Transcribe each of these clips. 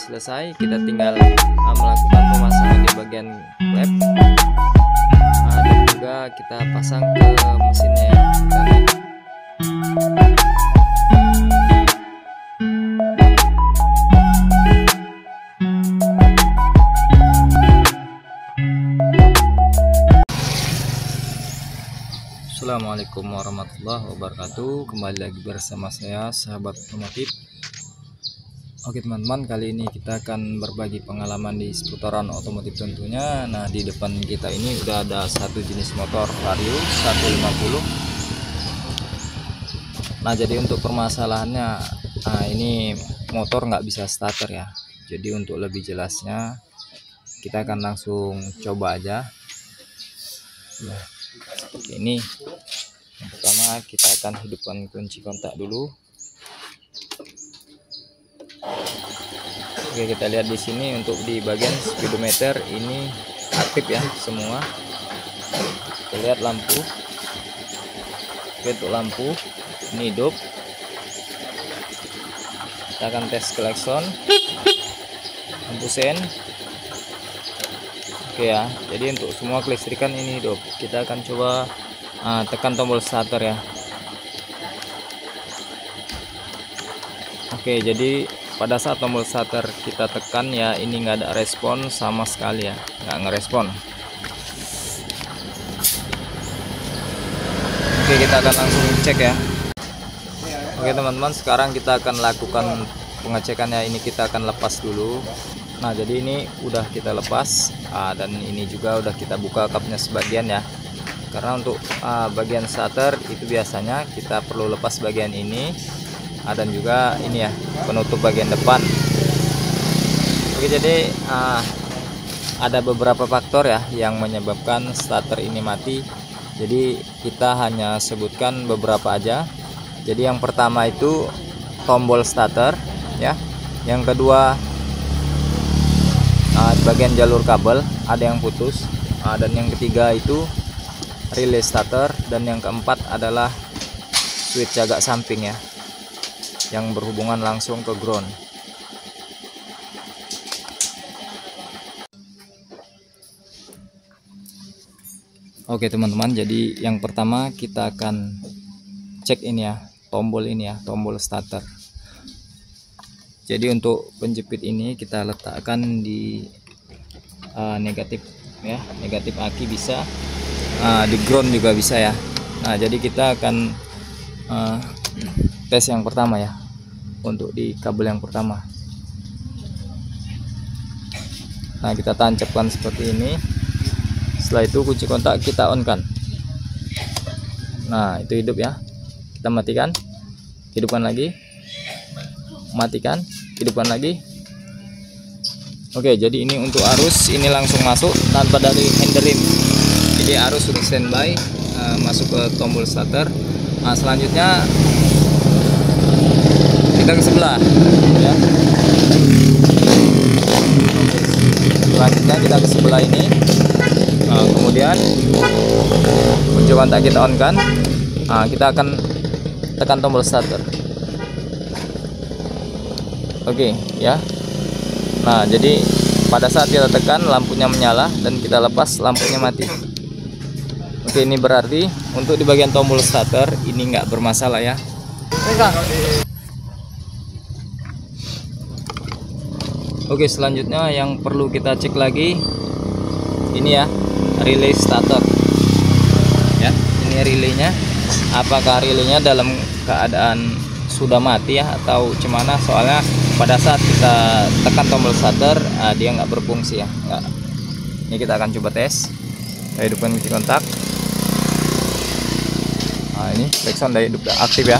selesai, kita tinggal melakukan pemasangan di bagian klep, dan juga kita pasang ke mesinnya ya. Assalamualaikum warahmatullahi wabarakatuh. Kembali lagi bersama saya, sahabat otomotif. Oke teman-teman, kali ini kita akan berbagi pengalaman di seputaran otomotif tentunya. Nah, di depan kita ini udah ada satu jenis motor Vario 150. Nah, jadi untuk permasalahannya, ini motor nggak bisa starter ya. Jadi untuk lebih jelasnya, kita akan langsung coba aja. Nah, seperti ini. Yang pertama kita akan hidupkan kunci kontak dulu. Oke, kita lihat di sini untuk di bagian speedometer ini aktif ya semua. Kita lihat lampu. Oke, untuk lampu ini hidup. Kita akan tes klakson, lampu sen. Oke ya, jadi untuk semua kelistrikan ini hidup. Kita akan coba tekan tombol starter ya. Oke, jadi pada saat tombol starter kita tekan ya, ini nggak ada respon sama sekali ya, nggak ngerespon. Oke, kita akan langsung cek ya. Oke teman-teman, sekarang kita akan lakukan pengecekannya. Ini kita akan lepas dulu. Nah, jadi ini udah kita lepas, dan ini juga udah kita buka kapnya sebagian ya. Karena untuk bagian starter itu biasanya kita perlu lepas bagian ini, dan juga ini ya penutup bagian depan. Oke, jadi ada beberapa faktor ya yang menyebabkan starter ini mati. Jadi kita hanya sebutkan beberapa aja. Jadi yang pertama itu tombol starter ya. Yang kedua, bagian jalur kabel ada yang putus, dan yang ketiga itu relay starter, dan yang keempat adalah switch agak samping ya, yang berhubungan langsung ke ground. Oke teman-teman, jadi yang pertama kita akan cek ini ya, tombol ini ya, tombol starter. Jadi untuk penjepit ini kita letakkan di negatif ya, negatif aki bisa, di ground juga bisa ya. Nah, jadi kita akan tes yang pertama ya, untuk di kabel yang pertama. Nah, kita tancapkan seperti ini. Setelah itu kunci kontak kita on kan. Nah, itu hidup ya. Kita matikan, hidupkan lagi, matikan, hidupkan lagi. Oke, jadi ini untuk arus ini langsung masuk tanpa dari handlerim. Jadi arus sudah standby, masuk ke tombol starter. Nah, selanjutnya kita ke sebelah ya. Selanjutnya kita ke sebelah ini. Kemudian kunci kontak kita on kan. Kita akan tekan tombol starter. Oke ya. Nah, jadi pada saat kita tekan lampunya menyala dan kita lepas lampunya mati. Oke, ini berarti untuk di bagian tombol starter ini nggak bermasalah ya. Oke, selanjutnya yang perlu kita cek lagi ini ya, relay starter ya. Ini relaynya, apakah relaynya dalam keadaan sudah mati ya atau gimana? Soalnya pada saat kita tekan tombol starter dia nggak berfungsi ya, nggak. Ini kita akan coba tes. Kita hidupkan kunci kontak. Nah, ini klakson udah hidup, aktif ya.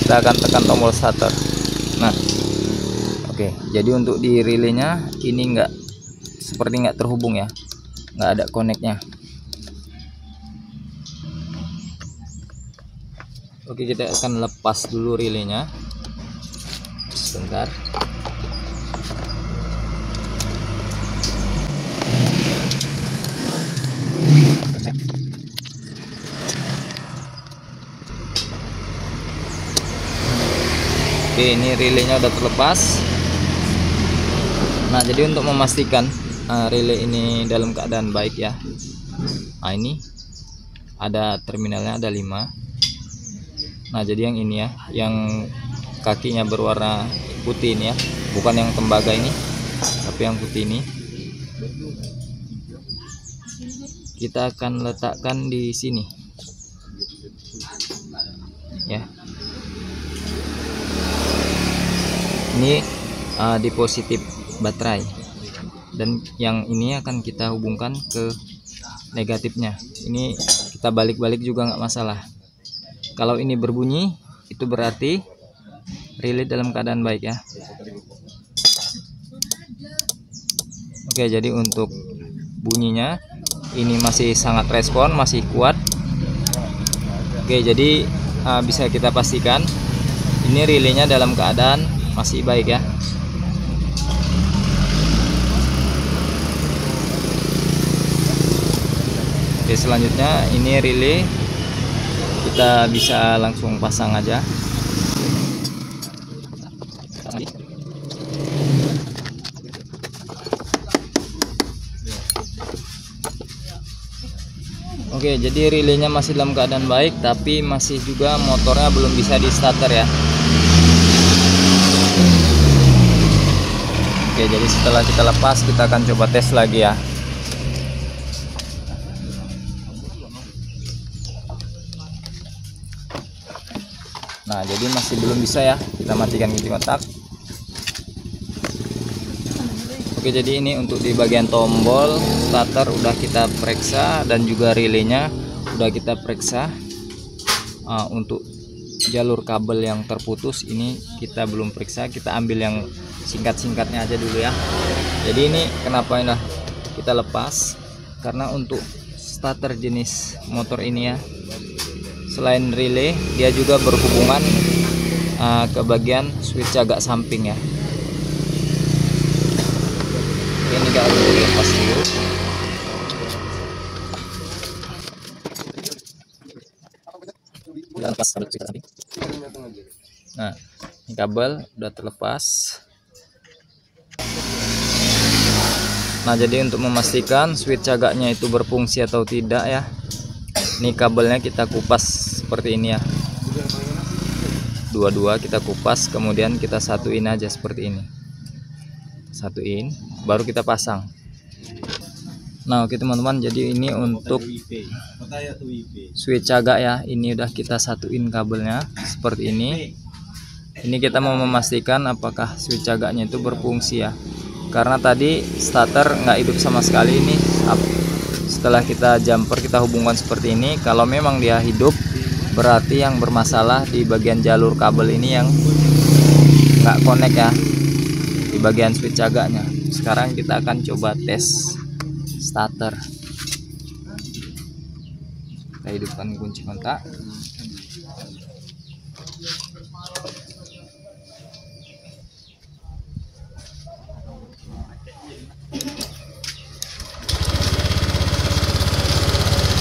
Kita akan tekan tombol starter. Nah, oke, jadi untuk di relaynya ini nggak, seperti nggak terhubung ya, nggak ada connectnya. Oke, kita akan lepas dulu relaynya sebentar. Oke, ini relaynya udah terlepas. Nah, jadi untuk memastikan relay ini dalam keadaan baik ya, nah ini ada terminalnya, ada 5. Nah, jadi yang ini ya, yang kakinya berwarna putih ini ya, bukan yang tembaga ini, tapi yang putih ini kita akan letakkan di sini ya. Ini di positif baterai, dan yang ini akan kita hubungkan ke negatifnya. Ini kita balik-balik juga nggak masalah. Kalau ini berbunyi itu berarti relay dalam keadaan baik ya. Oke, jadi untuk bunyinya ini masih sangat respon, masih kuat. Oke, jadi bisa kita pastikan ini relaynya dalam keadaan masih baik ya. Oke, selanjutnya ini relay kita bisa langsung pasang aja. Oke, jadi relaynya masih dalam keadaan baik, tapi masih juga motornya belum bisa di starter ya. Oke, jadi setelah kita lepas, kita akan coba tes lagi ya. Nah, jadi masih belum bisa ya, kita matikan kunci kontak. Oke, jadi ini untuk di bagian tombol starter udah kita periksa, dan juga relaynya udah kita periksa. Untuk jalur kabel yang terputus ini kita belum periksa, kita ambil yang singkat-singkatnya aja dulu ya. Jadi ini kenapa ini kita lepas, karena untuk starter jenis motor ini ya, selain relay dia juga berhubungan ke bagian switch agak samping ya. Ini kita lepas dulu. Kita lepas kabel switch samping. Nah, ini kabel udah terlepas. Nah, jadi untuk memastikan switch agaknya itu berfungsi atau tidak ya, ini kabelnya kita kupas seperti ini ya. Dua-dua kita kupas, kemudian kita satuin aja seperti ini. Satuin, baru kita pasang. Nah, oke teman-teman, jadi ini untuk switch agak ya, ini udah kita satuin kabelnya seperti ini. Ini kita mau memastikan apakah switch agaknya itu berfungsi ya, karena tadi starter nggak hidup sama sekali. Ini setelah kita jumper, kita hubungkan seperti ini. Kalau memang dia hidup, berarti yang bermasalah di bagian jalur kabel ini yang nggak connect ya, di bagian switch agaknya. Sekarang kita akan coba tes starter. Kita hidupkan kunci kontak.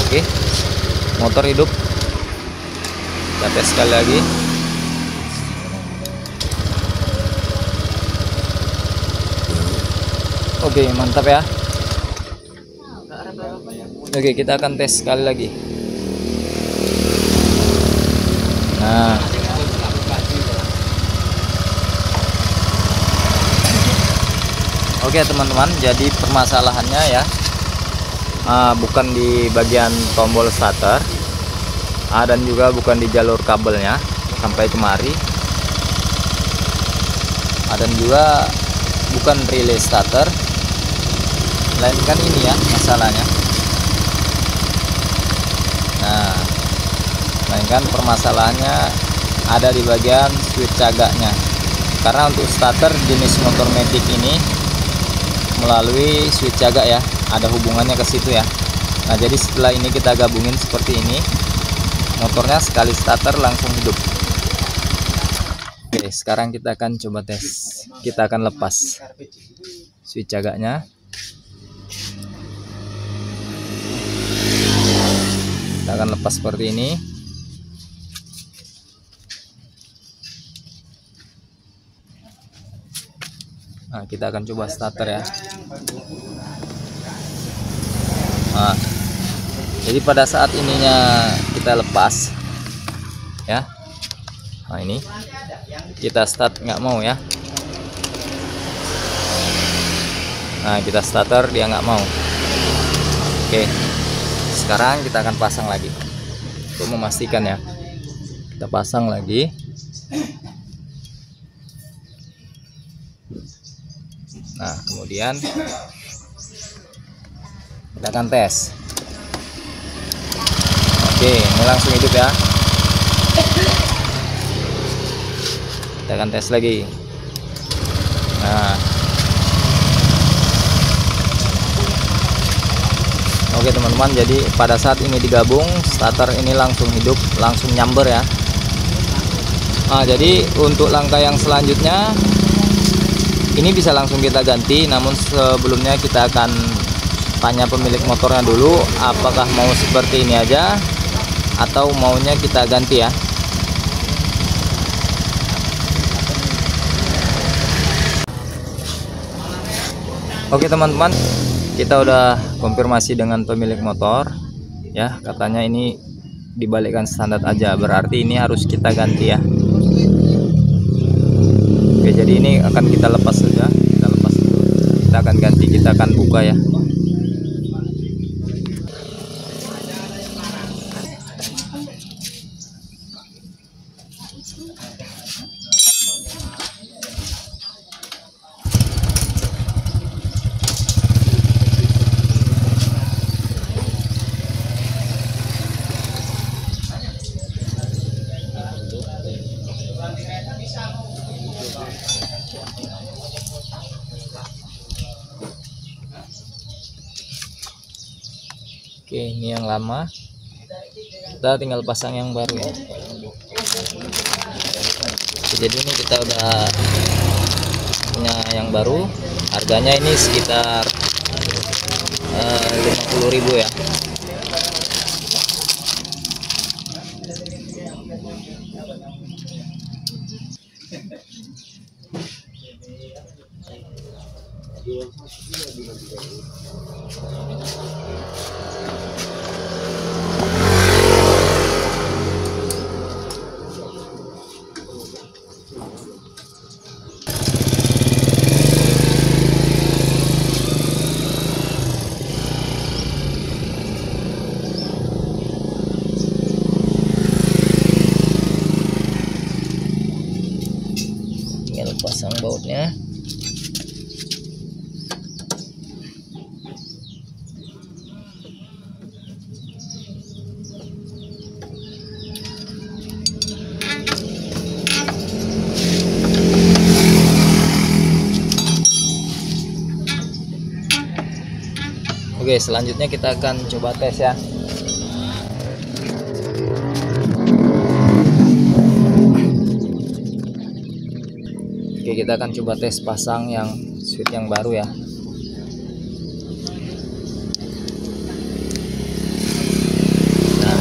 Oke, motor hidup. Kita tes sekali lagi. Oke, mantap ya. Oke, kita akan tes sekali lagi. Nah, oke teman-teman, jadi permasalahannya ya bukan di bagian tombol starter, dan juga bukan di jalur kabelnya sampai kemari, dan juga bukan relay starter, melainkan ini ya masalahnya. Nah, melainkan permasalahannya ada di bagian switch agaknya, karena untuk starter jenis motor Matic ini melalui switch agak ya, ada hubungannya ke situ ya. Nah, jadi setelah ini kita gabungin seperti ini, motornya sekali starter langsung hidup. Oke, sekarang kita akan coba tes. Kita akan lepas switch agaknya. Kita akan lepas seperti ini. Nah, kita akan coba starter ya. Nah, jadi pada saat ininya kita lepas ya. Nah, ini kita start nggak mau ya. Nah, kita starter, dia nggak mau. Oke, sekarang kita akan pasang lagi untuk memastikan ya. Kita pasang lagi. Nah, kemudian kita akan tes. Oke, ini langsung hidup ya. Kita akan tes lagi. Nah, oke teman-teman, jadi pada saat ini digabung, starter ini langsung hidup, langsung nyamber ya. Nah, jadi untuk langkah yang selanjutnya ini bisa langsung kita ganti, namun sebelumnya kita akan tanya pemilik motornya dulu apakah mau seperti ini aja atau maunya kita ganti ya. Oke teman-teman, kita udah konfirmasi dengan pemilik motor ya, katanya ini dibalikkan standar aja, berarti ini harus kita ganti ya. Oke, jadi ini akan kita lepas saja, kita lepas dulu. Kita akan ganti, kita akan buka ya. Oke, ini yang lama, kita tinggal pasang yang baru ya. Oke, jadi ini kita udah punya yang baru, harganya ini sekitar 50.000 ya. Tinggal pasang bautnya. Oke, selanjutnya kita akan coba tes ya. Oke, kita akan coba tes pasang yang switch yang baru ya. Nah,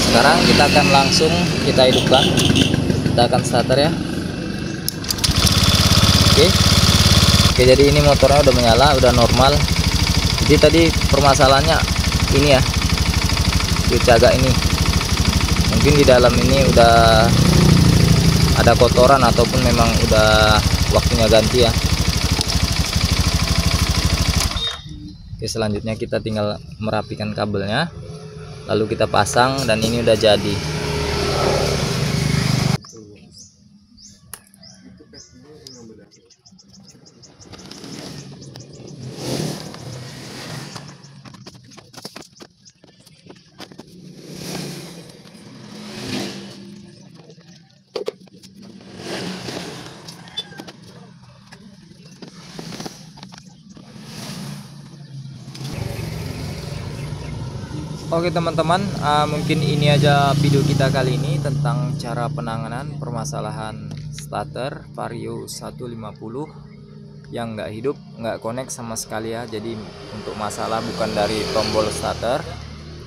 sekarang kita akan langsung kita hidupkan, kita akan starter ya. Oke, jadi ini motornya udah menyala, udah normal. Jadi tadi permasalahannya ini ya, switch agak ini, mungkin di dalam ini udah ada kotoran ataupun memang udah waktunya ganti ya. Oke, selanjutnya kita tinggal merapikan kabelnya, lalu kita pasang dan ini udah jadi. Oke teman-teman, mungkin ini aja video kita kali ini tentang cara penanganan permasalahan starter Vario 150 yang nggak hidup, nggak connect sama sekali ya. Jadi untuk masalah bukan dari tombol starter,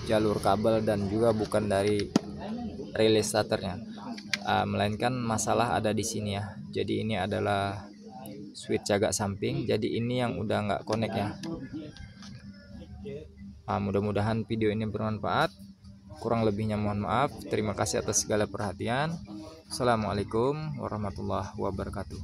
jalur kabel, dan juga bukan dari relay starternya, melainkan masalah ada di sini ya. Jadi ini adalah switch agak samping, jadi ini yang udah nggak connect ya. Mudah-mudahan video ini bermanfaat, kurang lebihnya mohon maaf. Terima kasih atas segala perhatian. Assalamualaikum warahmatullahi wabarakatuh.